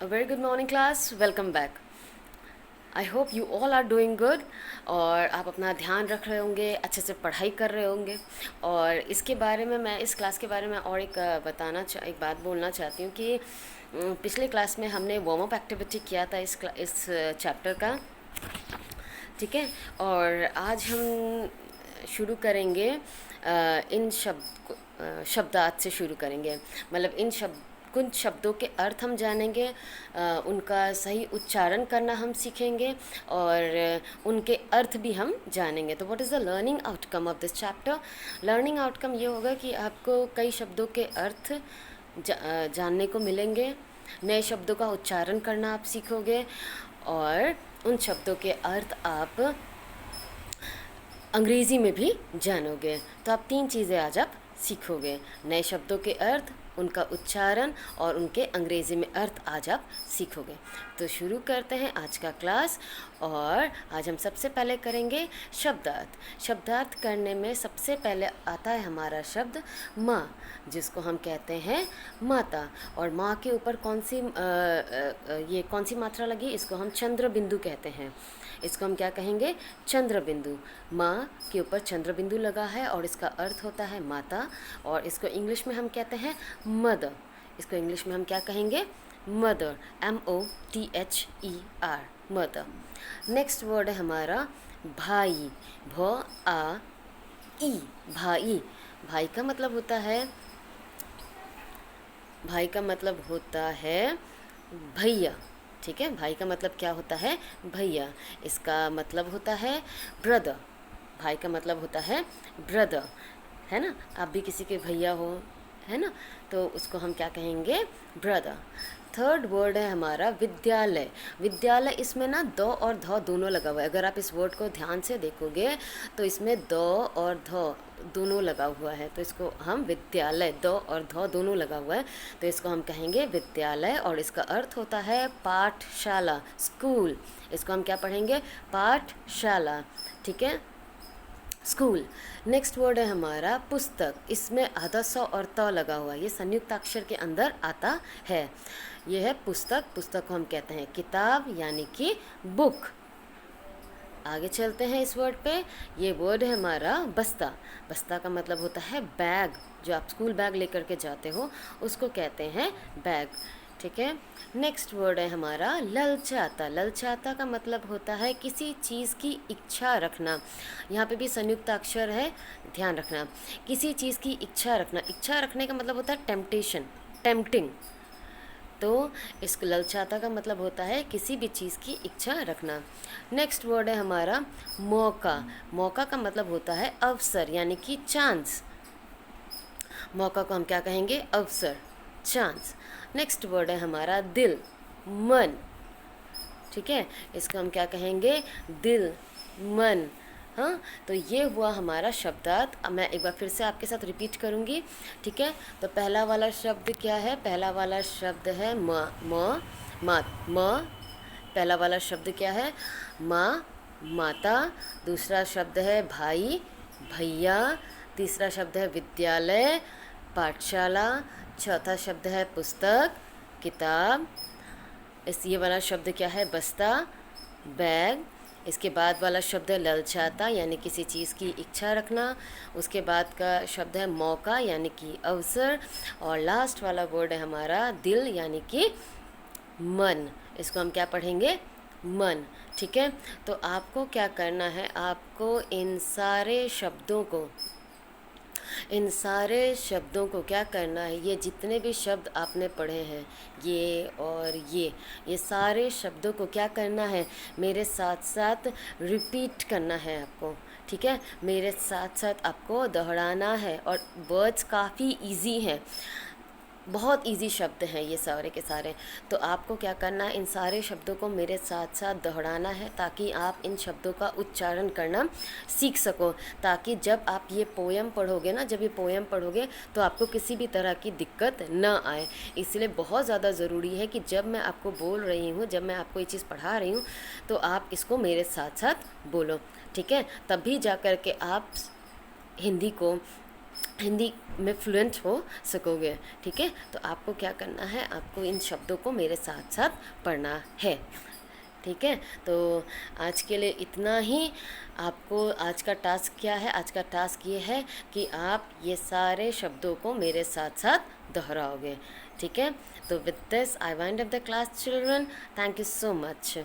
A very good morning class. Welcome back. I hope you all are doing good और आप अपना ध्यान रख रहे होंगे, अच्छे से पढ़ाई कर रहे होंगे। और इसके बारे में मैं इस क्लास के बारे में और एक बात बोलना चाहती हूँ कि पिछले क्लास में हमने वार्म अप एक्टिविटी किया था इस चैप्टर का, ठीक है। और आज हम शुरू करेंगे शब्दार्थ से शुरू करेंगे। मतलब कुछ शब्दों के अर्थ हम जानेंगे, उनका सही उच्चारण करना हम सीखेंगे और उनके अर्थ भी हम जानेंगे। तो what is the learning outcome of this chapter? Learning outcome ये होगा कि आपको कई शब्दों के अर्थ जानने को मिलेंगे, नए शब्दों का उच्चारण करना आप सीखोगे और उन शब्दों के अर्थ आप अंग्रेज़ी में भी जानोगे। तो आप 3 चीज़ें आज आप सीखोगे, नए शब्दों के अर्थ, उनका उच्चारण और उनके अंग्रेज़ी में अर्थ आज आप सीखोगे। तो शुरू करते हैं आज का क्लास। और आज हम सबसे पहले करेंगे शब्दार्थ। शब्दार्थ करने में सबसे पहले आता है हमारा शब्द माँ, जिसको हम कहते हैं माता। और माँ के ऊपर ये कौन सी मात्रा लगी? इसको हम चंद्र बिंदु कहते हैं। इसको हम क्या कहेंगे? चंद्र बिंदु। माँ के ऊपर चंद्र बिंदु लगा है और इसका अर्थ होता है माता। और इसको इंग्लिश में हम कहते हैं मदर। इसको इंग्लिश में हम क्या कहेंगे? Mother, MOTHER, mother. Next word है हमारा भाई, VAI, भाई। भाई का मतलब होता है भैया, ठीक है। भाई का मतलब क्या होता है? भैया। इसका मतलब होता है ब्रदर। भाई का मतलब होता है ब्रदर, है ना। आप भी किसी के भैया हो, है ना, तो उसको हम क्या कहेंगे? ब्रदर। थर्ड वर्ड है हमारा विद्यालय। विद्यालय, इसमें ना द और ध दोनों लगा हुआ है। अगर आप इस वर्ड को ध्यान से देखोगे तो इसमें द और ध दोनों लगा हुआ है। तो इसको हम विद्यालय, द और ध दोनों लगा हुआ है, तो इसको हम कहेंगे विद्यालय। और इसका अर्थ होता है पाठशाला, स्कूल। इसको हम क्या पढ़ेंगे? पाठशाला, ठीक है, स्कूल। नेक्स्ट वर्ड है हमारा पुस्तक। इसमें आधा स और त लगा हुआ है, ये संयुक्त अक्षर के अंदर आता है। ये है पुस्तक। पुस्तक को हम कहते हैं किताब, यानी कि बुक। आगे चलते हैं इस वर्ड पे। ये वर्ड है हमारा बस्ता। बस्ता का मतलब होता है बैग। जो आप स्कूल बैग लेकर के जाते हो उसको कहते हैं बैग, ठीक है। नेक्स्ट वर्ड है हमारा ललचाता। ललचाता का मतलब होता है किसी चीज़ की इच्छा रखना। यहाँ पे भी संयुक्त अक्षर है, ध्यान रखना। किसी चीज़ की इच्छा रखना। इच्छा रखने का मतलब होता है टेम्पटेशन, टेम्पटिंग। तो इस ललचाता का मतलब होता है किसी भी चीज़ की इच्छा रखना। नेक्स्ट वर्ड है हमारा मौका। मौका का मतलब होता है अवसर, यानी कि चांस। मौका को हम क्या कहेंगे? अवसर, चांस। नेक्स्ट वर्ड है हमारा दिल, मन, ठीक है। इसको हम क्या कहेंगे? दिल, मन। हाँ, तो ये हुआ हमारा शब्दार्थ। अब मैं एक बार फिर से आपके साथ रिपीट करूँगी, ठीक है। तो पहला वाला शब्द क्या है? पहला वाला शब्द है माँ। पहला वाला शब्द क्या है? माँ, माता। दूसरा शब्द है भाई, भैया। तीसरा शब्द है विद्यालय, पाठशाला। चौथा शब्द है पुस्तक, किताब। ये वाला शब्द क्या है? बस्ता, बैग। इसके बाद वाला शब्द है ललचाता, यानी किसी चीज़ की इच्छा रखना। उसके बाद का शब्द है मौका, यानी कि अवसर। और लास्ट वाला वर्ड है हमारा दिल, यानी कि मन। इसको हम क्या पढ़ेंगे? मन, ठीक है। तो आपको क्या करना है? आपको इन सारे शब्दों को क्या करना है? ये जितने भी शब्द आपने पढ़े हैं, ये और ये सारे शब्दों को क्या करना है? मेरे साथ साथ रिपीट करना है आपको, ठीक है। मेरे साथ साथ आपको दोहराना है। और वर्ड्स काफ़ी इजी हैं, बहुत इजी शब्द हैं ये सारे के सारे। तो आपको क्या करना है? इन सारे शब्दों को मेरे साथ साथ दोहराना है, ताकि आप इन शब्दों का उच्चारण करना सीख सको। ताकि जब आप ये पोयम पढ़ोगे ना, जब ये पोयम पढ़ोगे तो आपको किसी भी तरह की दिक्कत ना आए। इसलिए बहुत ज़्यादा ज़रूरी है कि जब मैं आपको बोल रही हूँ, जब मैं आपको ये चीज़ पढ़ा रही हूँ, तो आप इसको मेरे साथ साथ बोलो, ठीक है। तभी जा कर के आप हिंदी को हिंदी में फ्लुएंट हो सकोगे। ठीक है, तो आपको क्या करना है, आपको इन शब्दों को मेरे साथ साथ पढ़ना है। ठीक है, तो आज के लिए इतना ही। आपको आज का टास्क क्या है, आज का टास्क ये है कि आप ये सारे शब्दों को मेरे साथ साथ दोहराओगे। ठीक है, तो with this I wind up the class children. Thank you so much.